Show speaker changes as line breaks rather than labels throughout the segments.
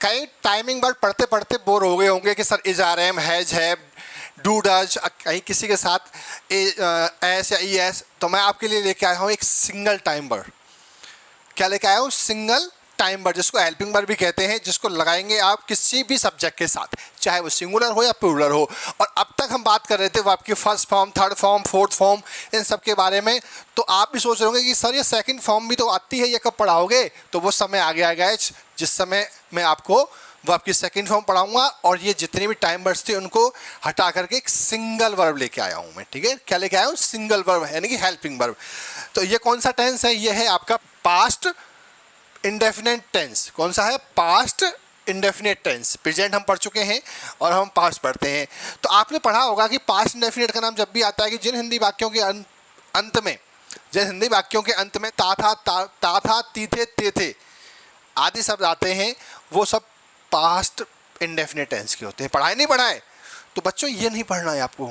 कई timing word पढ़ते पढ़ते बोर हो गए होंगे कि sir is are am has है डू डज, कहीं किसी के साथ एस या ई एस। तो मैं आपके लिए लेके आया हूँ एक सिंगल टाइम वर्ड। क्या लेके आया हूँ? सिंगल टाइम वर्ड, जिसको हेल्पिंग वर्ब भी कहते हैं, जिसको लगाएंगे आप किसी भी सब्जेक्ट के साथ, चाहे वो सिंगुलर हो या प्लूरल हो। और अब तक हम बात कर रहे थे वर्ब की first form, third form, fourth form, इन सब के बारे में। तो आप भी सोच रहे होंगे कि सर ये सेकंड फॉर्म भी तो आती है, ये कब पढ़ाओगे? तो वो समय आ गया गाइस जिस समय मैं आपको वर्ब की सेकंड फॉर्म पढ़ाऊंगा, और ये जितने भी टाइम वर्ड्स थे उनको हटा करके एक सिंगल वर्ब लेके आया हूं मैं। ठीक है, क्या लेके आया हूं? सिंगल वर्ब, यानी कि हेल्पिंग वर्ब। तो ये कौन सा टेंस है? ये है आपका पास्ट इंडेफिनिट टेंस। कौन सा है? Past indefinite tense. प्रेजेंट हम पढ़ चुके हैं और हम पास्ट पढ़ते हैं। तो आपने पढ़ा होगा कि पास्ट इंडेफिनिट का नाम जब भी आता है कि जिन हिंदी वाक्यों के अंत में, जिन हिंदी वाक्यों के अंत में ता था, ती थे, ते थे आदि शब्द आते हैं, वो सब पास्ट इंडेफिनिट टेंस के होते हैं। पढ़ाए नहीं पढ़ाए? तो बच्चों ये नहीं पढ़ना है आपको,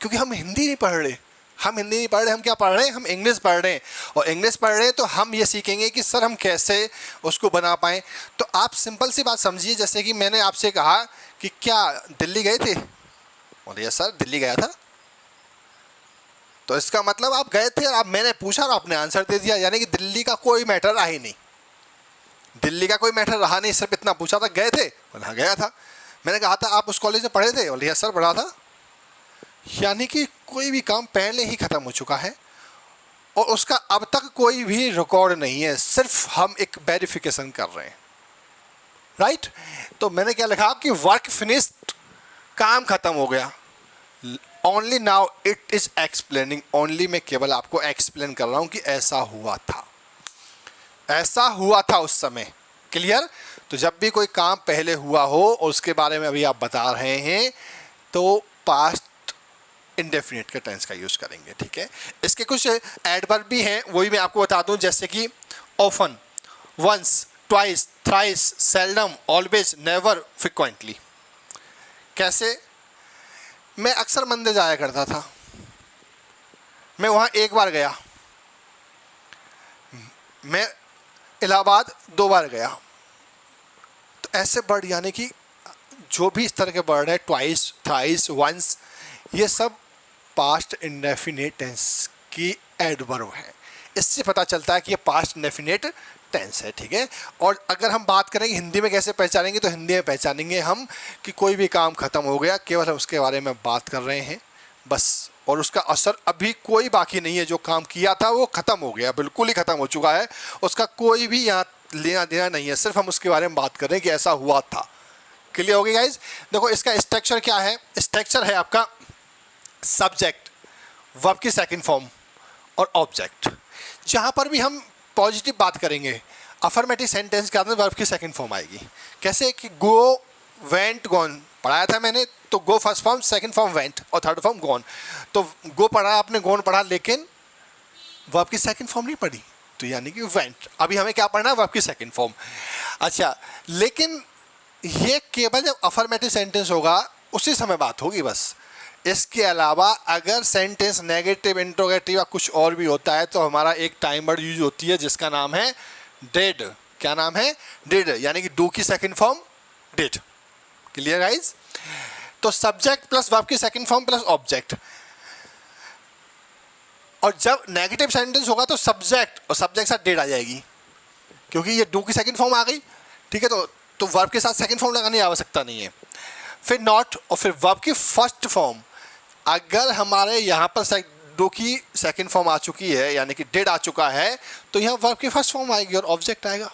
क्योंकि हम हिंदी नहीं पढ़ रहे। हम हिंदी नहीं पढ़ रहे, हम क्या पढ़ रहे हैं? हम इंग्लिश पढ़ रहे हैं। और इंग्लिश पढ़ रहे हैं तो हम ये सीखेंगे कि सर हम कैसे उसको बना पाएँ। तो आप सिंपल सी बात समझिए, जैसे कि मैंने आपसे कहा कि क्या दिल्ली गए थे? बोलिए सर दिल्ली गया था। तो इसका मतलब आप गए थे और आप, मैंने पूछा और आपने आंसर दे दिया, यानी कि दिल्ली का कोई मैटर रहा ही नहीं। दिल्ली का कोई मैटर रहा नहीं, सिर्फ इतना पूछा था गए थे, बोला गया था। मैंने कहा था आप उस कॉलेज में पढ़े थे? बोलिए सर पढ़ा था। यानी कि कोई भी काम पहले ही खत्म हो चुका है और उसका अब तक कोई भी रिकॉर्ड नहीं है, सिर्फ हम एक वेरिफिकेशन कर रहे हैं। राइट? तो मैंने क्या लिखा कि वर्क फिनिश्ड, काम खत्म हो गया। Only now it is explaining, only मैं केवल आपको एक्सप्लेन कर रहा हूं कि ऐसा हुआ था, ऐसा हुआ था उस समय। क्लियर? तो जब भी कोई काम पहले हुआ हो और उसके बारे में अभी आप बता रहे हैं तो पास्ट इंडेफिनिट के टेंस का यूज करेंगे। ठीक है, इसके कुछ एडवर्ब भी हैं, वही मैं आपको बता दूं, जैसे कि often, once, twice, thrice, seldom, always, never, frequently. कैसे? मैं अक्सर मंदिर जाया करता था, मैं वहां एक बार गया। मैं इलाहाबाद 2 बार गया। तो ऐसे वर्ड, यानी कि जो भी इस तरह के वर्ड है, ट्वाइस, थ्राइस, वंस, ये सब पास्ट इंडेफिनिट टेंस की एडवर्ब है। इससे पता चलता है कि ये पास्ट इंडेफिनिट टेंस है। ठीक है, और अगर हम बात करेंगे हिंदी में कैसे पहचानेंगे, तो हिंदी में पहचानेंगे हम कि कोई भी काम खत्म हो गया, केवल हम उसके बारे में बात कर रहे हैं बस, और उसका असर अभी कोई बाकी नहीं है। जो काम किया था वो खत्म हो गया, बिल्कुल ही खत्म हो चुका है, उसका कोई भी यहाँ लेना देना नहीं है, सिर्फ हम उसके बारे में बात कर रहे हैं कि ऐसा हुआ था। क्लियर हो गया गाइज? देखो इसका स्ट्रक्चर क्या है। स्ट्रक्चर है आपका सब्जेक्ट, वर्ब की सेकंड फॉर्म और ऑब्जेक्ट। जहाँ पर भी हम पॉजिटिव बात करेंगे, अफर्मेटिव सेंटेंस के अंदर वर्ब की सेकंड फॉर्म आएगी। कैसे? कि गो, वेंट, गॉन पढ़ाया था मैंने, तो go first form, second form went और थर्ड फॉर्म गॉन। तो गो पढ़ा आपने, गॉन पढ़ा, लेकिन वर्ब की सेकंड फॉर्म नहीं पढ़ी, तो यानी कि वेंट। अभी हमें क्या पढ़ना है? वर्ब की सेकंड फॉर्म। अच्छा, लेकिन ये केवल जब अफर्मेटिव सेंटेंस होगा उसी समय बात होगी बस। इसके अलावा अगर सेंटेंस नेगेटिव, इंट्रोगेटिव या कुछ और भी होता है तो हमारा एक टाइम वर्ड यूज होती है जिसका नाम है डिड। क्या नाम है? डिड, यानी कि डू की second form did. Clear guys? तो सब्जेक्ट प्लस वर्ब की सेकंड फॉर्म प्लस ऑब्जेक्ट। और जब नेगेटिव सेंटेंस होगा तो सब्जेक्ट और सब्जेक्ट साथ डिड आ जाएगी, क्योंकि ये डू की सेकंड फॉर्म आ गई। ठीक है, तो वर्ब के साथ सेकंड फॉर्म लगाने की आवश्यकता नहीं है। फिर नॉट, और फिर वर्ब की फर्स्ट फॉर्म। अगर हमारे यहाँ पर डू की सेकंड फॉर्म आ चुकी है, यानी कि डिड आ चुका है, तो यहाँ वर्ब की फर्स्ट फॉर्म आएगी और ऑब्जेक्ट आएगा।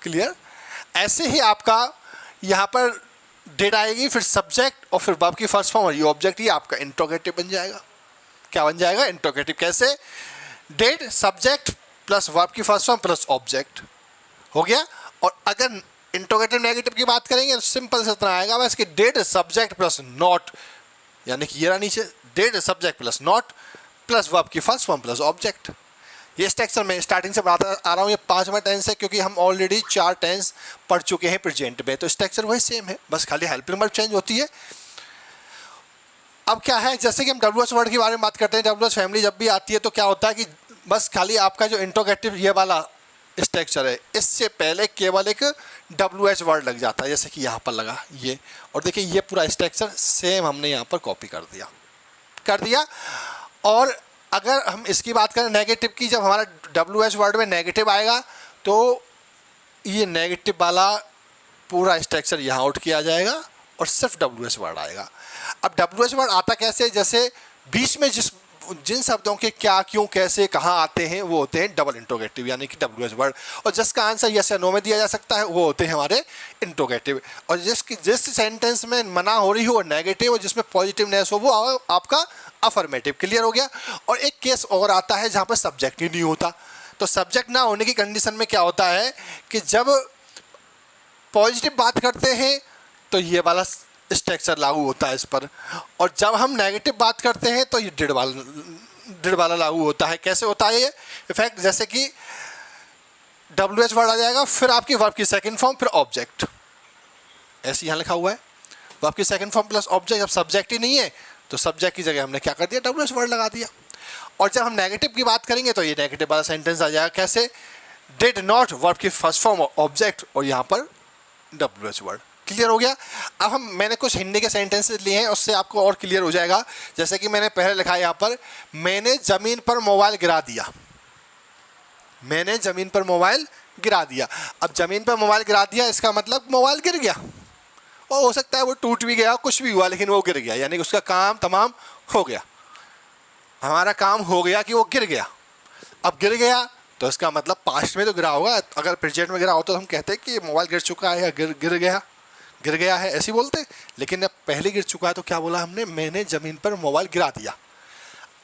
क्लियर? ऐसे ही आपका यहाँ पर डिड आएगी, फिर सब्जेक्ट और फिर वर्ब की फर्स्ट फॉर्म और ये ऑब्जेक्ट, ही आपका इंट्रोगेटिव बन जाएगा। क्या बन जाएगा? इंट्रोगेटिव। कैसे? डिड, सब्जेक्ट प्लस वर्ब की फर्स्ट फॉर्म प्लस ऑब्जेक्ट हो गया। और अगर इंट्रोगेटिव नेगेटिव की बात करेंगे तो सिंपल से इतना आएगा बस कि डिड, सब्जेक्ट प्लस नॉट, यानी कि ये रहा नीचे, did, subject plus not plus verb की फर्स्ट फॉर्म प्लस ऑब्जेक्ट। ये स्ट्रक्चर मैं स्टार्टिंग से बताता आ रहा हूँ। ये 5वां टेंस है, क्योंकि हम ऑलरेडी 4 टेंस पढ़ चुके हैं प्रेजेंट में, तो स्ट्रक्चर वही सेम है, बस खाली हेल्पिंग वर्ब चेंज होती है। अब क्या है, जैसे कि हम डब्ल्यूएच वर्ड के बारे में बात करते हैं, डब्ल्यूएच फैमिली जब भी आती है तो क्या होता है कि बस खाली आपका जो इंट्रोगेटिव ये वाला स्ट्रक्चर है, इससे पहले केवल एक WH वर्ड लग जाता है, जैसे कि यहाँ पर लगा ये, और देखिए ये पूरा स्ट्रक्चर सेम हमने यहाँ पर कॉपी कर दिया। और अगर हम इसकी बात करें नेगेटिव की, जब हमारा WH वर्ड में नेगेटिव आएगा तो ये नेगेटिव वाला पूरा स्ट्रक्चर यहाँ आउट किया जाएगा और सिर्फ WH वर्ड आएगा। अब WH वर्ड आता कैसे, जैसे बीच में जिन शब्दों के क्या, क्यों, कैसे, कहाँ आते हैं वो होते हैं डबल इंट्रोगेटिव यानी कि WH वर्ड, और जिसका आंसर यस या नो में दिया जा सकता है वो होते हैं हमारे इंट्रोगेटिव। और जिस सेंटेंस में मना हो रही हो नेगेटिव और जिसमें पॉजिटिवनेस हो वो आपका अफर्मेटिव। क्लियर हो गया। और एक केस और आता है जहाँ पर सब्जेक्ट ही नहीं होता। तो सब्जेक्ट ना होने की कंडीशन में क्या होता है कि जब पॉजिटिव बात करते हैं तो ये वाला स्ट्रक्चर लागू होता है इस पर, और जब हम नेगेटिव बात करते हैं तो ये डिड वाला लागू होता है। कैसे होता है ये इफेक्ट, जैसे कि WH वर्ड आ जाएगा, फिर आपकी वर्ब की सेकंड फॉर्म, फिर ऑब्जेक्ट, ऐसे यहाँ लिखा हुआ है वर्ब की सेकंड फॉर्म प्लस ऑब्जेक्ट। अब सब्जेक्ट ही नहीं है तो सब्जेक्ट की जगह हमने क्या कर दिया, WH वर्ड लगा दिया। और जब हम नेगेटिव की बात करेंगे तो ये नेगेटिव वाला सेंटेंस आ जाएगा, कैसे, डिड नॉट वर्ब की फर्स्ट फॉर्म ऑब्जेक्ट और यहाँ पर WH वर्ड। क्लियर हो गया। अब मैंने कुछ हिंदी के सेंटेंसेस लिए हैं, उससे आपको और क्लियर हो जाएगा। जैसे कि मैंने पहले लिखा है यहाँ पर, मैंने ज़मीन पर मोबाइल गिरा दिया। मैंने ज़मीन पर मोबाइल गिरा दिया। अब ज़मीन पर मोबाइल गिरा दिया इसका मतलब मोबाइल गिर गया, और हो सकता है वो टूट भी गया, कुछ भी हुआ, लेकिन वो गिर गया, यानी कि उसका काम तमाम हो गया। हमारा काम हो गया कि वो गिर गया। अब गिर गया तो इसका मतलब पास्ट में तो गिरा होगा, अगर प्रेजेंट में गिरा हो तो हम कहते हैं कि मोबाइल गिर चुका है या गिर गया है, ऐसे बोलते। लेकिन अब पहले गिर चुका है तो क्या बोला हमने, मैंने ज़मीन पर मोबाइल गिरा दिया।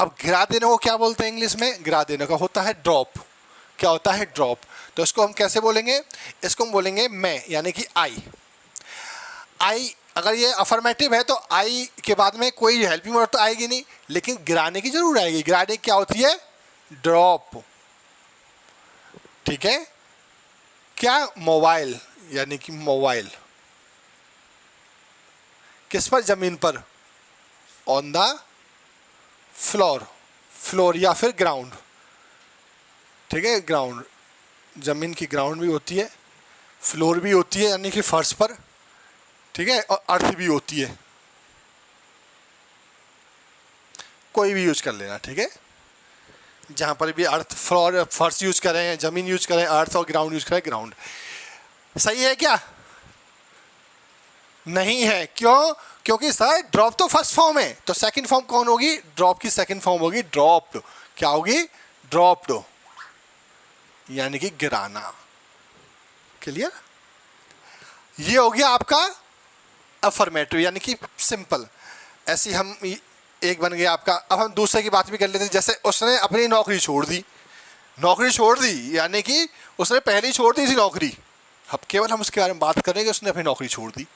अब गिरा देने को क्या बोलते हैं इंग्लिश में, गिरा देने का होता है ड्रॉप। क्या होता है, ड्रॉप। तो इसको हम कैसे बोलेंगे, इसको हम बोलेंगे मैं, यानी कि आई। अगर ये अफर्मेटिव है तो आई के बाद में कोई हेल्पिंग वर्ड तो आएगी नहीं, लेकिन गिराने की जरूर आएगी। गिराने की क्या होती है, ड्रॉप। ठीक है। क्या, मोबाइल, यानी कि मोबाइल किस पर, जमीन पर, ऑन द फ्लोर या फिर ग्राउंड। ठीक है, ग्राउंड, जमीन की ग्राउंड भी होती है, फ्लोर भी होती है यानी कि फर्श पर। ठीक है, और अर्थ भी होती है, कोई भी यूज कर लेना। ठीक है, जहाँ पर भी अर्थ, फ्लोर, फर्श यूज करें, जमीन यूज करें, अर्थ, और ग्राउंड यूज करें, ग्राउंड। सही है क्या, नहीं है, क्यों, क्योंकि सर ड्रॉप तो फर्स्ट फॉर्म है, तो सेकंड फॉर्म कौन होगी, ड्रॉप की सेकंड फॉर्म होगी ड्रॉप्ड। क्या होगी, ड्रॉप्ड, यानी कि गिराना। क्लियर। ये हो गया आपका अफर्मेटिव यानी कि सिंपल। ऐसी हम एक बन गया आपका। अब हम दूसरे की बात भी कर लेते हैं। जैसे उसने अपनी नौकरी छोड़ दी, यानी कि उसने पहले ही छोड़ दी थी नौकरी। अब केवल हम उसके बारे में बात करेंगे, उसने अपनी नौकरी छोड़ दी।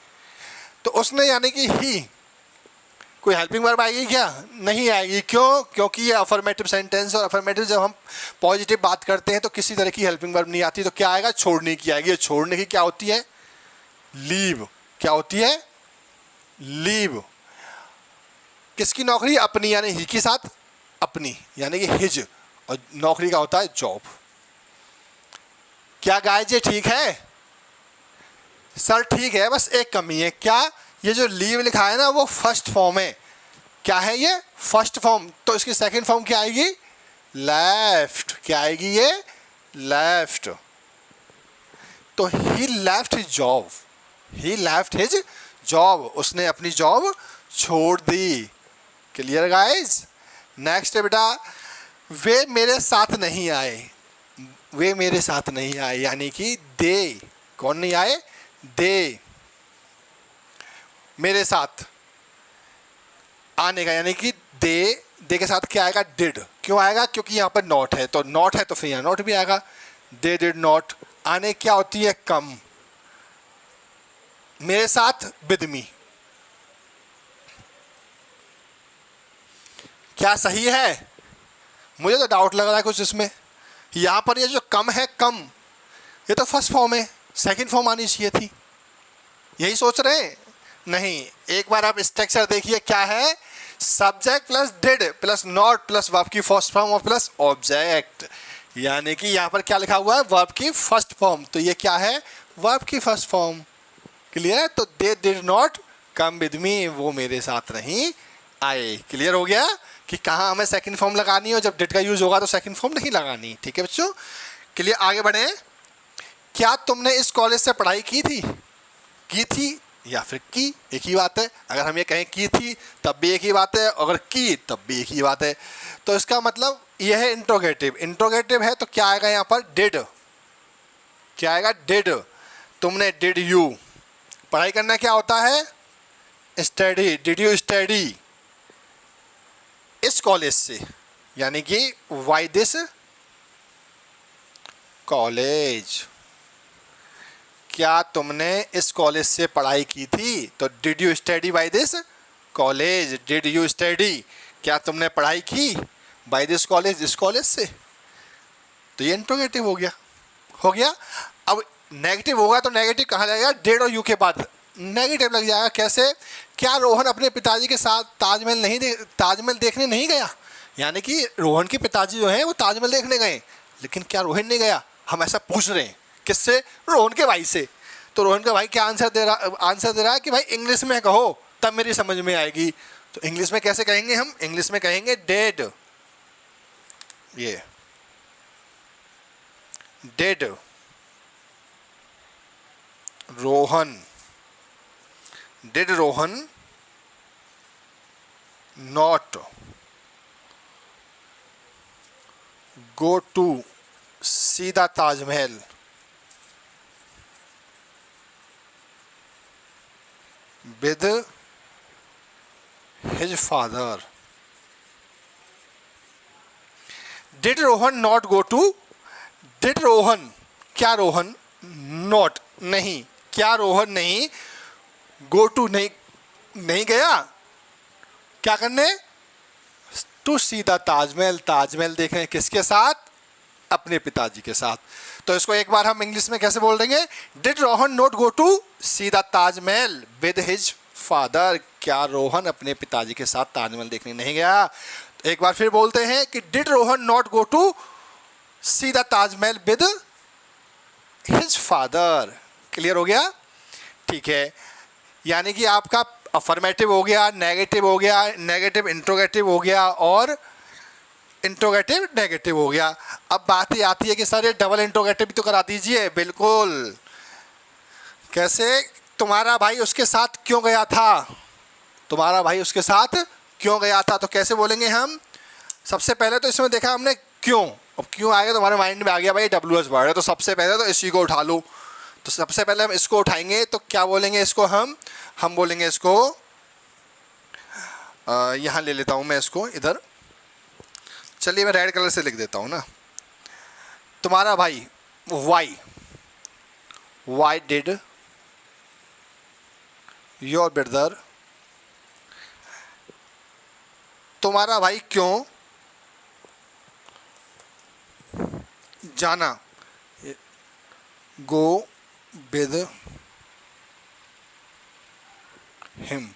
तो उसने, यानी कि ही, कोई हेल्पिंग वर्ब आएगी क्या, नहीं आएगी। क्यों, क्योंकि ये अफर्मेटिव सेंटेंस, और अफर्मेटिव जब हम पॉजिटिव बात करते हैं तो किसी तरह की हेल्पिंग वर्ब नहीं आती। तो क्या आएगा, छोड़ने की आएगी। छोड़ने की क्या होती है, लीव। क्या होती है, लीव। किसकी नौकरी, अपनी, यानी ही के साथ अपनी, यानी कि हिज, और नौकरी का होता है जॉब। क्या गाइज ये ठीक है, सर ठीक है, बस एक कमी है। क्या, ये जो लीव लिखा है ना वो फर्स्ट फॉर्म है। क्या है ये, फर्स्ट फॉर्म। तो इसकी सेकंड फॉर्म क्या आएगी, लेफ्ट। क्या आएगी ये, लेफ्ट। तो ही लेफ्ट हिज जॉब, ही लेफ्ट हिज जॉब, उसने अपनी जॉब छोड़ दी। Clear guys. नेक्स्ट है बेटा, वे मेरे साथ नहीं आए। वे मेरे साथ नहीं आए, यानी कि दे, कौन नहीं आए, दे। मेरे साथ आने का, यानी कि दे के साथ क्या आएगा, डिड। क्यों आएगा, क्योंकि यहाँ पर नॉट है, तो नॉट है तो फिर यहाँ नॉट भी आएगा। They did not. आने क्या होती है, कम। मेरे साथ विद मी। क्या सही है, मुझे तो डाउट लग रहा है कुछ इसमें। यहाँ पर ये जो कम है, कम, ये तो फर्स्ट फॉर्म है, सेकंड फॉर्म आनी चाहिए थी। यही सोच रहे हैं, नहीं। एक बार आप स्ट्रक्चर देखिए, क्या है, subject plus did plus not plus verb की फर्स्ट फॉर्म और प्लस ऑब्जेक्ट। यानी कि यहाँ पर क्या लिखा हुआ है, वर्ब की फर्स्ट फॉर्म, तो ये क्या है, वर्ब की फर्स्ट फॉर्म। क्लियर है, तो they did not come with me, वो मेरे साथ नहीं आए। क्लियर हो गया कि कहाँ हमें सेकंड फॉर्म लगानी है, और जब डिड का यूज होगा तो सेकंड फॉर्म नहीं लगानी। ठीक है बच्चों, क्लियर, आगे बढ़े। क्या तुमने इस कॉलेज से पढ़ाई की थी या फिर की, एक ही बात है। अगर हम ये कहें की थी तब भी एक ही बात है, अगर की तब भी एक ही बात है। तो इसका मतलब यह है इंट्रोगेटिव। इंट्रोगेटिव है तो क्या आएगा यहाँ पर, डिड। क्या आएगा, डिड। तुमने, डिड यू। पढ़ाई करना क्या होता है, स्टडी। डिड यू स्टडी इस कॉलेज से, यानी कि वाई दिस कॉलेज। क्या तुमने इस कॉलेज से पढ़ाई की थी, तो did you study by this college. Did you study, क्या तुमने पढ़ाई की बाय दिस कॉलेज, इस कॉलेज से। तो ये इंट्रोगेटिव हो गया। अब नेगेटिव होगा तो नेगेटिव कहाँ लगेगा, डिड और यू के बाद नेगेटिव लग जाएगा। कैसे, क्या रोहन अपने पिताजी के साथ ताजमहल देखने नहीं गया। यानी कि रोहन के पिताजी जो हैं वो ताजमहल देखने गए, लेकिन क्या रोहन नहीं गया, हम ऐसा पूछ रहे हैं। किससे, रोहन के भाई से। तो रोहन का भाई क्या आंसर दे रहा है कि भाई इंग्लिश में कहो तब मेरी समझ में आएगी। तो इंग्लिश में कैसे कहेंगे हम, इंग्लिश में कहेंगे डेड। ये did Rohan, did Rohan not go to see the Taj Mahal with his father. Did Rohan not go to, did Rohan, क्या रोहन, not नहीं, क्या रोहन नहीं, go to नहीं गया, क्या करने, to see the Taj Mahal, Taj Mahal देखें किसके साथ, अपने पिताजी के साथ। तो इसको एक बार हम इंग्लिश में कैसे बोल देंगे, did Rohan not go to see the Taj Mahal with his father. क्या रोहन अपने पिताजी के साथ ताजमहल देखने नहीं गया। तो एक बार फिर बोलते हैं कि did Rohan not go to see the Taj Mahal with his father. Clear हो गया, ठीक है। यानी कि आपका अफर्मेटिव हो गया, नेगेटिव हो गया, नेगेटिव इंट्रोगेटिव हो गया, और इंट्रोगेटिव नेगेटिव हो गया। अब बात ही आती है कि सर ये डबल इंट्रोगेटिव भी तो करा दीजिए। बिल्कुल, कैसे, तुम्हारा भाई उसके साथ क्यों गया था, तुम्हारा भाई उसके साथ क्यों गया था। तो कैसे बोलेंगे हम, सबसे पहले तो इसमें देखा हमने क्यों। अब क्यों आएगा, तुम्हारे माइंड में आ गया भाई WH वर्ड है, तो सबसे पहले तो इसी को उठा लो। तो सबसे पहले हम इसको उठाएंगे, तो क्या बोलेंगे इसको, हम बोलेंगे इसको, यहाँ ले लेता हूँ मैं इसको इधर, चलिए मैं रेड कलर से लिख देता हूँ ना। तुम्हारा भाई वाई डिड योर ब्रदर, तुम्हारा भाई क्यों जाना, go with him.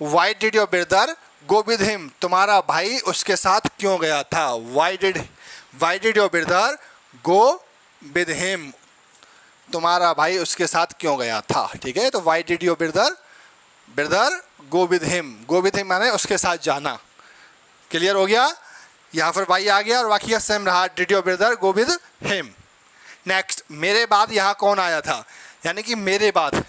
Why did your brother go with him, तुम्हारा भाई उसके साथ क्यों गया था। Why did your brother go with him, तुम्हारा भाई उसके साथ क्यों गया था। ठीक है, तो why did your brother go with him माने उसके साथ जाना। क्लियर हो गया, यहाँ पर वाई आ गया और बाकी सेम रहा, did your brother go with him. Next, मेरे बाद यहाँ कौन आया था, यानी कि मेरे बाद,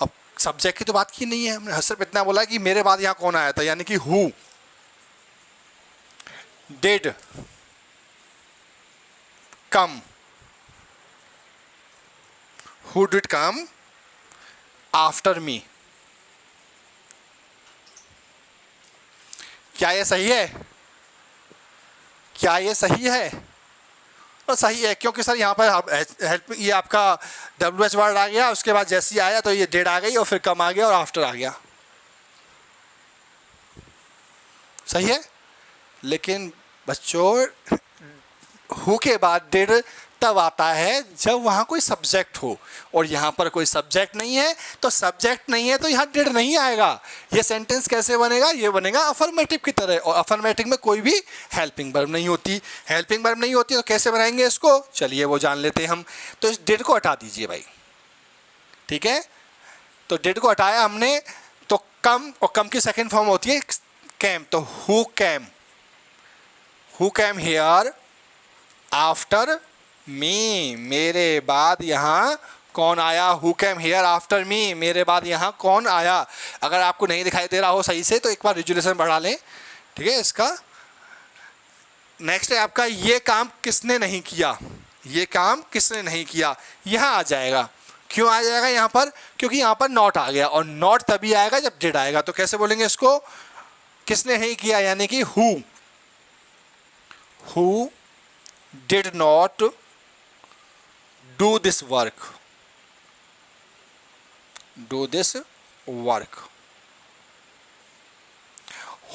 अब सब्जेक्ट की तो बात की नहीं है हमने, सिर्फ इतना बोला कि मेरे बाद यहाँ कौन आया था, यानी कि who did come, who did come after me. क्या ये सही है, क्या ये सही है, तो सही है, क्योंकि सर यहाँ पर हेल्प, ये आपका WH वर्ड आ गया, उसके बाद जैसे ही आया तो ये डेड आ गई और फिर कम आ गया और आफ्टर आ गया। सही है, लेकिन बच्चों हु के बाद डेड तब आता है जब वहाँ कोई सब्जेक्ट हो, और यहाँ पर कोई सब्जेक्ट नहीं है, तो सब्जेक्ट नहीं है तो यहाँ डिड नहीं आएगा। ये सेंटेंस कैसे बनेगा? ये बनेगा अफर्मेटिव की तरह, और अफर्मेटिव में कोई भी हेल्पिंग वर्ब नहीं होती। हेल्पिंग वर्ब नहीं होती तो कैसे बनाएंगे इसको? चलिए वो जान लेते हैं हम। तो इस डिड को हटा दीजिए भाई, ठीक है। तो डिड को हटाया हमने, तो कम, और कम की सेकेंड फॉर्म होती है कैम। तो who came here after me, मेरे बाद यहाँ कौन आया? Who came here after me, मेरे बाद यहाँ कौन आया? अगर आपको नहीं दिखाई दे रहा हो सही से तो एक बार रिजोल्यूशन बढ़ा लें, ठीक है। इसका नेक्स्ट है आपका ये काम किसने नहीं किया। ये काम किसने नहीं किया यहाँ आ जाएगा। क्यों आ जाएगा यहाँ पर? क्योंकि यहाँ पर नॉट आ गया, और नॉट तभी आएगा जब डिड आएगा। तो कैसे बोलेंगे इसको? किसने नहीं किया, यानी कि who did not do this work,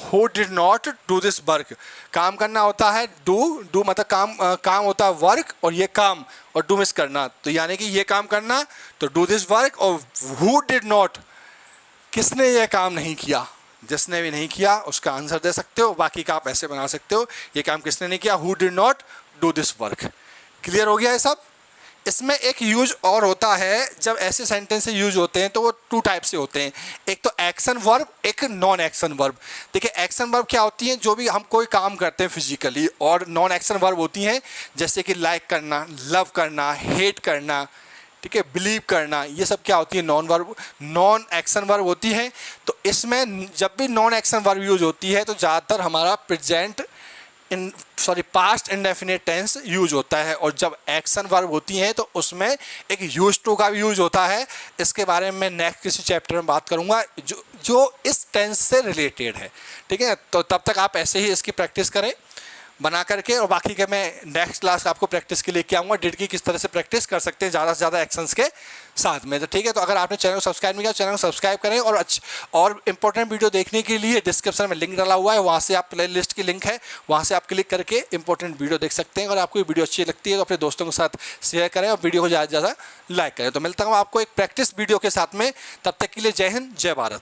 who did not do this work. काम करना होता है डू मतलब काम होता है वर्क, और ये काम और डू मिस करना, तो यानी कि ये काम करना तो डू दिस वर्क, और हु डिड नॉट, किसने ये काम नहीं किया। जिसने भी नहीं किया उसका आंसर दे सकते हो, बाकी का आप ऐसे बना सकते हो, ये काम किसने नहीं किया, who did not do this work. Clear हो गया है सब? इसमें एक यूज और होता है, जब ऐसे सेंटेंस यूज होते हैं तो वो टू टाइप से होते हैं, एक तो एक्शन वर्ब, एक नॉन एक्शन वर्ब। देखिए एक्शन वर्ब क्या होती हैं? जो भी हम कोई काम करते हैं फिजिकली, और नॉन एक्शन वर्ब होती हैं जैसे कि लाइक करना, लव करना, हेट करना, ठीक है, बिलीव करना, ये सब क्या होती है? नॉन एक्शन वर्ब होती है। तो इसमें जब भी नॉन एक्शन वर्ब यूज होती है तो ज़्यादातर हमारा पास्ट इंडेफिनिट टेंस यूज होता है, और जब एक्शन वर्ब होती हैं तो उसमें एक यूज टू का भी यूज होता है। इसके बारे में नेक्स्ट किसी चैप्टर में बात करूंगा जो इस टेंस से रिलेटेड है, ठीक है। तो तब तक आप ऐसे ही इसकी प्रैक्टिस करें बना करके, और बाकी के मैं नेक्स्ट क्लास आपको प्रैक्टिस के लिए क्या आऊँगा, डिड की किस तरह से प्रैक्टिस कर सकते हैं ज़्यादा से ज़्यादा एक्शंस के साथ में। तो ठीक है, तो अगर आपने चैनल को सब्सक्राइब नहीं किया, चैनल को सब्सक्राइब करें, और इंपॉर्टेंट वीडियो देखने के लिए डिस्क्रिप्शन में लिंक डाला हुआ है, वहाँ से आप प्ले लिस्ट की लिंक है, वहाँ से आप क्लिक करके इंपॉर्टेंट वीडियो देख सकते हैं। अगर आपको ये वीडियो अच्छी लगती है तो अपने दोस्तों के साथ शेयर करें, और वीडियो को ज़्यादा से ज़्यादा लाइक करें। तो मिलता हूँ आपको एक प्रैक्टिस वीडियो के साथ में, तब तक के लिए जय हिंद, जय भारत।